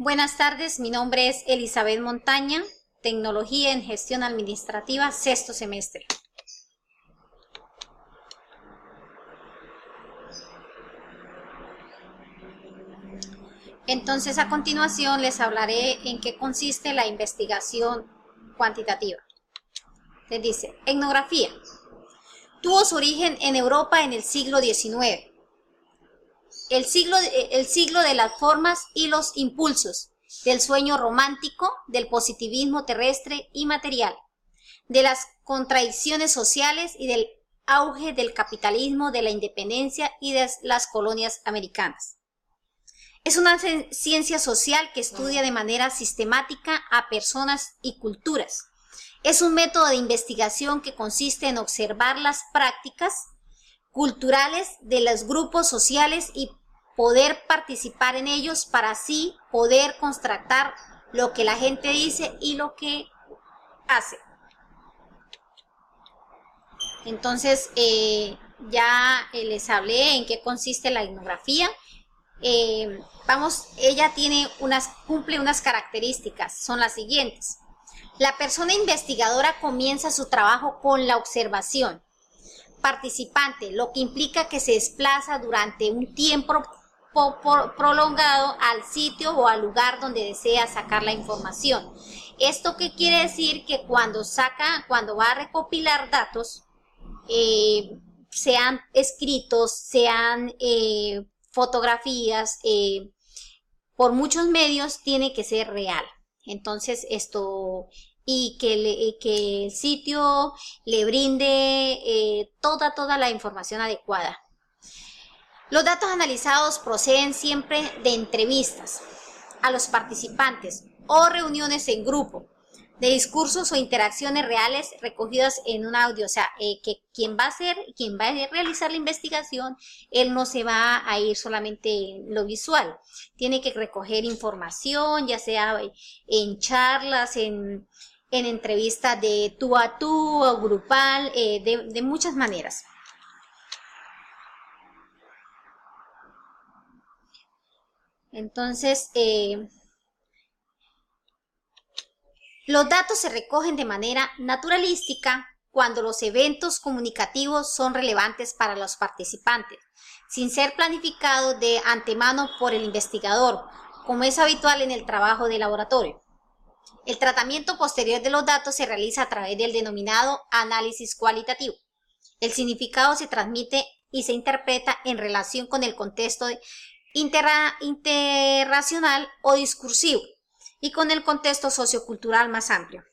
Buenas tardes, mi nombre es Elizabeth Montaña, Tecnología en Gestión Administrativa, sexto semestre. Entonces, a continuación les hablaré en qué consiste la investigación cuantitativa. Les dice, etnografía. Tuvo su origen en Europa en el siglo XIX. El siglo de las formas y los impulsos, del sueño romántico, del positivismo terrestre y material, de las contradicciones sociales y del auge del capitalismo, de la independencia y de las colonias americanas. Es una ciencia social que estudia de manera sistemática a personas y culturas. Es un método de investigación que consiste en observar las prácticas culturales de los grupos sociales y poder participar en ellos para así poder constatar lo que la gente dice y lo que hace. Entonces, ya les hablé en qué consiste la etnografía. Ella cumple unas características, son las siguientes. La persona investigadora comienza su trabajo con la observación participante, lo que implica que se desplaza durante un tiempo prolongado al sitio o al lugar donde desea sacar la información. ¿Esto qué quiere decir? Que cuando va a recopilar datos, sean escritos, sean fotografías, por muchos medios, tiene que ser real. Entonces, y que el sitio le brinde toda la información adecuada. Los datos analizados proceden siempre de entrevistas a los participantes o reuniones en grupo, de discursos o interacciones reales recogidas en un audio. O sea, que quien va a realizar la investigación, él no se va a ir solamente en lo visual. Tiene que recoger información, ya sea en charlas, en entrevistas de tú a tú o grupal, de muchas maneras. Entonces, los datos se recogen de manera naturalística cuando los eventos comunicativos son relevantes para los participantes, sin ser planificados de antemano por el investigador, como es habitual en el trabajo de laboratorio. El tratamiento posterior de los datos se realiza a través del denominado análisis cualitativo. El significado se transmite y se interpreta en relación con el contexto interracional o discursivo y con el contexto sociocultural más amplio.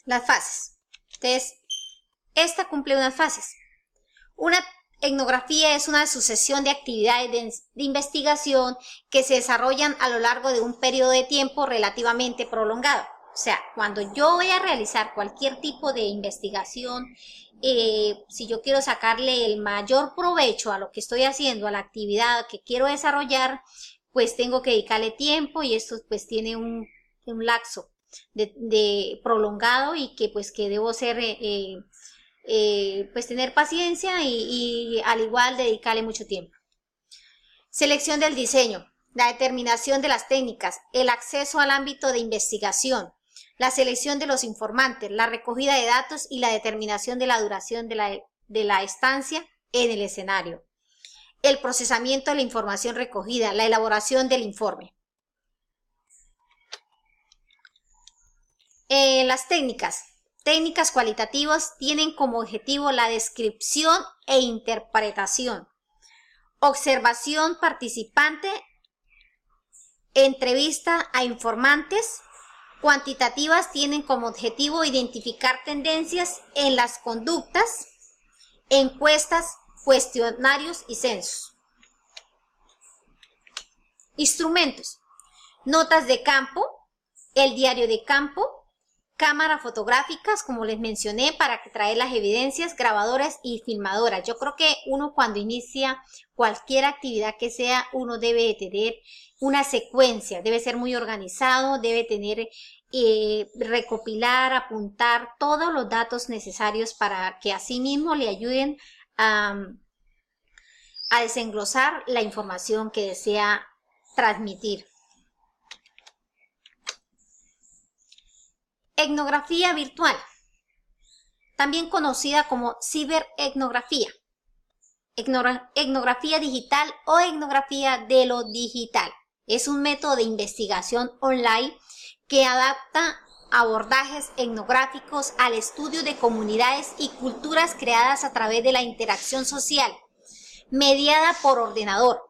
Las fases. Entonces, esta cumple unas fases. Una etnografía es una sucesión de actividades de investigación que se desarrollan a lo largo de un periodo de tiempo relativamente prolongado. O sea, cuando yo voy a realizar cualquier tipo de investigación, si yo quiero sacarle el mayor provecho a lo que estoy haciendo, a la actividad que quiero desarrollar, pues tengo que dedicarle tiempo y esto pues tiene un lapso de prolongado y que pues que debo ser pues tener paciencia y al igual dedicarle mucho tiempo. Selección del diseño, la determinación de las técnicas, el acceso al ámbito de investigación, la selección de los informantes, la recogida de datos y la determinación de la duración de la estancia en el escenario, el procesamiento de la información recogida, la elaboración del informe. Las técnicas cualitativas tienen como objetivo la descripción e interpretación, observación participante, entrevista a informantes. Cuantitativas tienen como objetivo identificar tendencias en las conductas, encuestas, cuestionarios y censos. Instrumentos: notas de campo, el diario de campo, cámaras fotográficas, como les mencioné, para traer las evidencias, grabadoras y filmadoras. Yo creo que uno cuando inicia cualquier actividad que sea, uno debe de tener una secuencia, debe ser muy organizado, debe tener, recopilar, apuntar todos los datos necesarios para que así mismo le ayuden a desenglosar la información que desea transmitir. Etnografía virtual, también conocida como ciberetnografía, etnografía digital o etnografía de lo digital. Es un método de investigación online que adapta abordajes etnográficos al estudio de comunidades y culturas creadas a través de la interacción social, mediada por ordenador.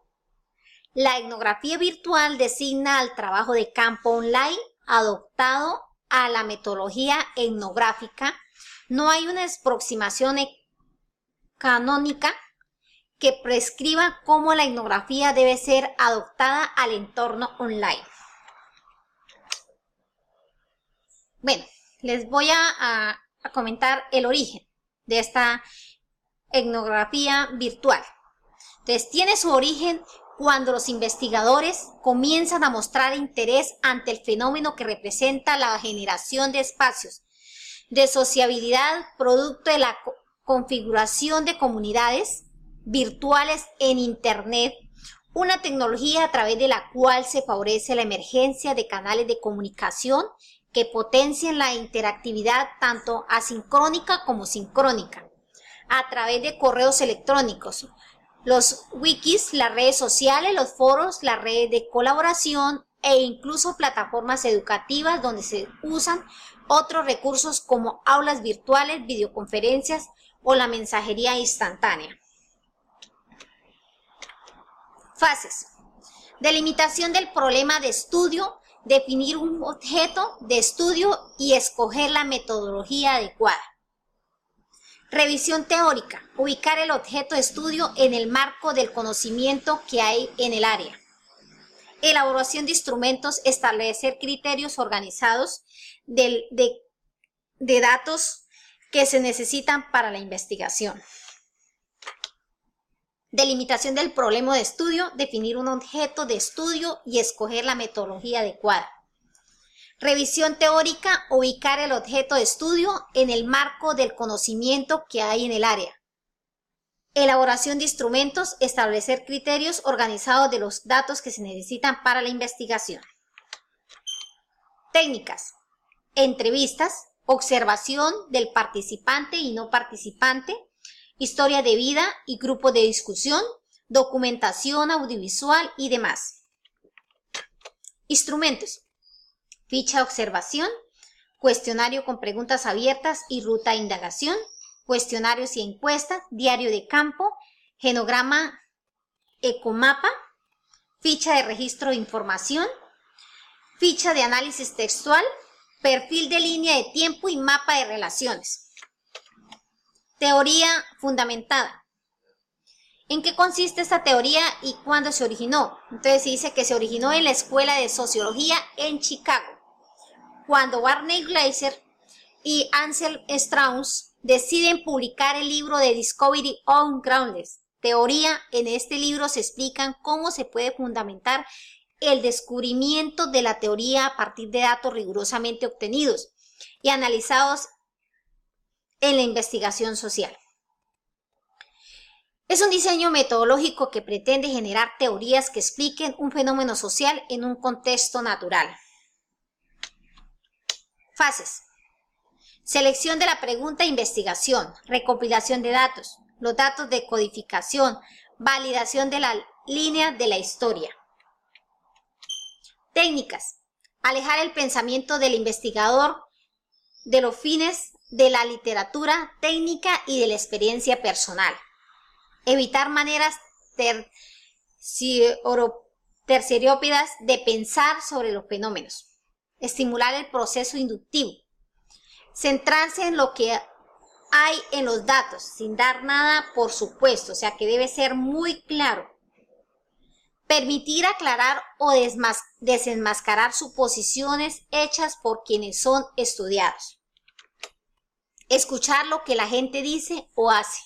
La etnografía virtual designa al trabajo de campo online adoptado a la metodología etnográfica. No hay una aproximación canónica que prescriba cómo la etnografía debe ser adoptada al entorno online. Bueno, les voy a comentar el origen de esta etnografía virtual. Entonces, tiene su origen cuando los investigadores comienzan a mostrar interés ante el fenómeno que representa la generación de espacios de sociabilidad producto de la configuración de comunidades virtuales en Internet, una tecnología a través de la cual se favorece la emergencia de canales de comunicación que potencian la interactividad tanto asincrónica como sincrónica, a través de correos electrónicos, los wikis, las redes sociales, los foros, las redes de colaboración e incluso plataformas educativas donde se usan otros recursos como aulas virtuales, videoconferencias o la mensajería instantánea. Fases. Delimitación del problema de estudio, definir un objeto de estudio y escoger la metodología adecuada. Revisión teórica, ubicar el objeto de estudio en el marco del conocimiento que hay en el área. Elaboración de instrumentos, establecer criterios organizados de datos que se necesitan para la investigación. Delimitación del problema de estudio, definir un objeto de estudio y escoger la metodología adecuada. Revisión teórica, ubicar el objeto de estudio en el marco del conocimiento que hay en el área. Elaboración de instrumentos, establecer criterios organizados de los datos que se necesitan para la investigación. Técnicas. Entrevistas, observación del participante y no participante, historia de vida y grupos de discusión, documentación audiovisual y demás. Instrumentos. Ficha de observación, cuestionario con preguntas abiertas y ruta de indagación, cuestionarios y encuestas, diario de campo, genograma ecomapa, ficha de registro de información, ficha de análisis textual, perfil de línea de tiempo y mapa de relaciones. Teoría fundamentada. ¿En qué consiste esta teoría y cuándo se originó? Entonces se dice que se originó en la Escuela de Sociología en Chicago, cuando Barney Glaser y Ansel Strauss deciden publicar el libro de Discovery on Groundless Teoría. En este libro se explican cómo se puede fundamentar el descubrimiento de la teoría a partir de datos rigurosamente obtenidos y analizados en la investigación social. Es un diseño metodológico que pretende generar teorías que expliquen un fenómeno social en un contexto natural. Fases. Selección de la pregunta e investigación, recopilación de datos, los datos de codificación, validación de la línea de la historia. Técnicas. Alejar el pensamiento del investigador de los fines de la literatura técnica y de la experiencia personal. Evitar maneras terciópidas de pensar sobre los fenómenos. Estimular el proceso inductivo. Centrarse en lo que hay en los datos, sin dar nada por supuesto, o sea que debe ser muy claro. Permitir aclarar o desenmascarar suposiciones hechas por quienes son estudiados. Escuchar lo que la gente dice o hace.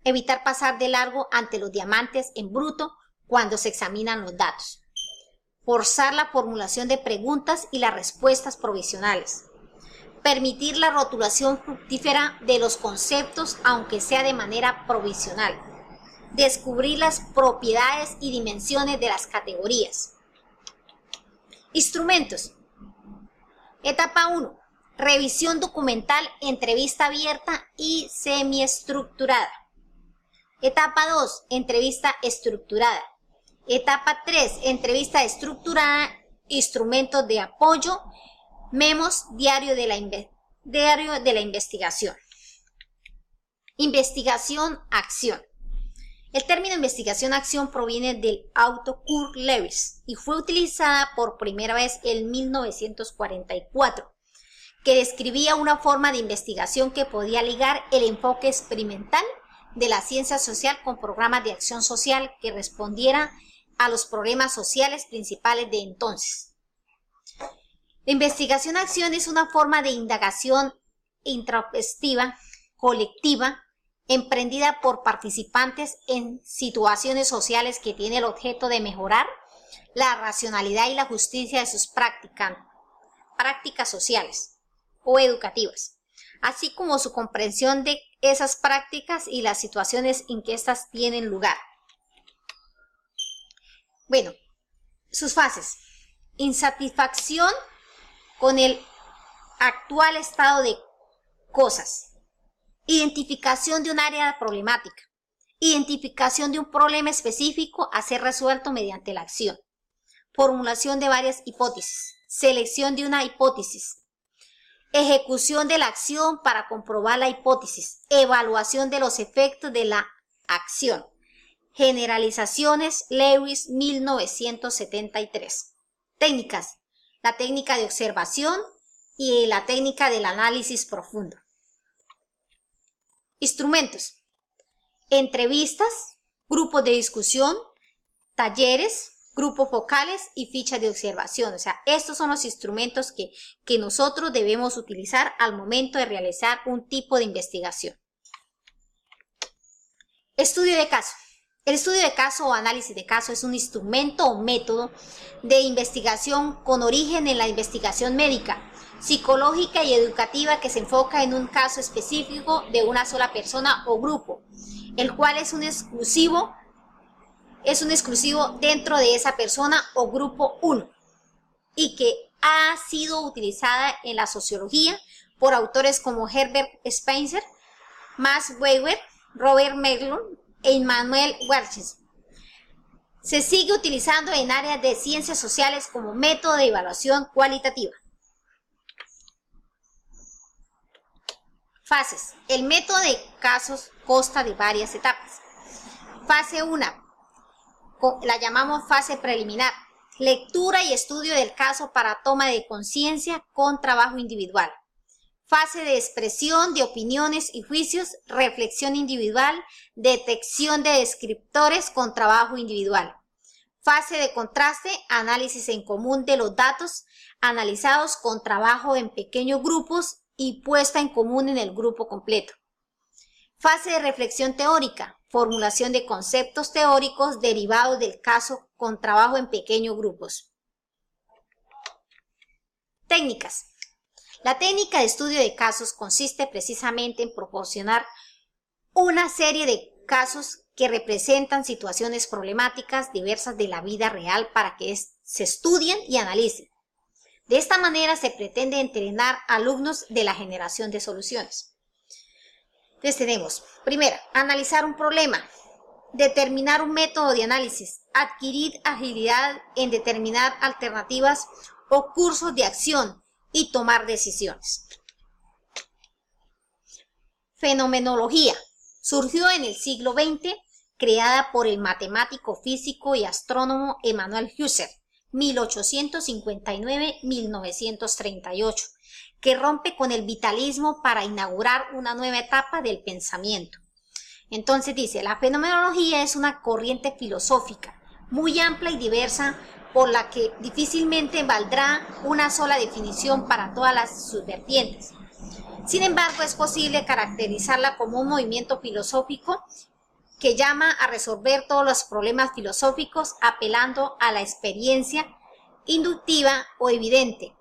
Evitar pasar de largo ante los diamantes en bruto cuando se examinan los datos. Forzar la formulación de preguntas y las respuestas provisionales. Permitir la rotulación fructífera de los conceptos, aunque sea de manera provisional. Descubrir las propiedades y dimensiones de las categorías. Instrumentos. Etapa 1. Revisión documental, entrevista abierta y semiestructurada. Etapa 2. Entrevista estructurada. Etapa 3. Entrevista estructurada, instrumentos de apoyo, memos, diario de la investigación. Investigación-acción. El término investigación-acción proviene del auto Kurt Lewis y fue utilizada por primera vez en 1944, que describía una forma de investigación que podía ligar el enfoque experimental de la ciencia social con programas de acción social que respondieran a los problemas sociales principales de entonces. La investigación-acción es una forma de indagación introspectiva, colectiva, emprendida por participantes en situaciones sociales que tiene el objeto de mejorar la racionalidad y la justicia de sus prácticas sociales o educativas, así como su comprensión de esas prácticas y las situaciones en que éstas tienen lugar. Bueno, sus fases. Insatisfacción con el actual estado de cosas. Identificación de un área problemática. Identificación de un problema específico a ser resuelto mediante la acción. Formulación de varias hipótesis. Selección de una hipótesis. Ejecución de la acción para comprobar la hipótesis. Evaluación de los efectos de la acción. Generalizaciones, Lewis, 1973. Técnicas. La técnica de observación y la técnica del análisis profundo. Instrumentos. Entrevistas, grupos de discusión, talleres, grupos focales y fichas de observación. O sea, estos son los instrumentos que nosotros debemos utilizar al momento de realizar un tipo de investigación. Estudio de caso. El estudio de caso o análisis de caso es un instrumento o método de investigación con origen en la investigación médica, psicológica y educativa que se enfoca en un caso específico de una sola persona o grupo, el cual es un exclusivo dentro de esa persona o grupo 1 y que ha sido utilizada en la sociología por autores como Herbert Spencer, Max Weber, Robert Merlin e Immanuel Welches. Se sigue utilizando en áreas de ciencias sociales como método de evaluación cualitativa. Fases. El método de casos consta de varias etapas. Fase 1. La llamamos fase preliminar. Lectura y estudio del caso para toma de conciencia con trabajo individual. Fase de expresión de opiniones y juicios, reflexión individual, detección de descriptores con trabajo individual. Fase de contraste, análisis en común de los datos analizados con trabajo en pequeños grupos y puesta en común en el grupo completo. Fase de reflexión teórica, formulación de conceptos teóricos derivados del caso con trabajo en pequeños grupos. Técnicas. La técnica de estudio de casos consiste precisamente en proporcionar una serie de casos que representan situaciones problemáticas diversas de la vida real para que se estudien y analicen. De esta manera se pretende entrenar alumnos de la generación de soluciones. Entonces tenemos, primero, analizar un problema, determinar un método de análisis, adquirir agilidad en determinar alternativas o cursos de acción y tomar decisiones. Fenomenología. Surgió en el siglo XX, creada por el matemático, físico y astrónomo Emanuel Husserl, 1859-1938, que rompe con el vitalismo para inaugurar una nueva etapa del pensamiento. Entonces dice, la fenomenología es una corriente filosófica muy amplia y diversa, por la que difícilmente valdrá una sola definición para todas sus vertientes. Sin embargo, es posible caracterizarla como un movimiento filosófico que llama a resolver todos los problemas filosóficos apelando a la experiencia inductiva o evidente,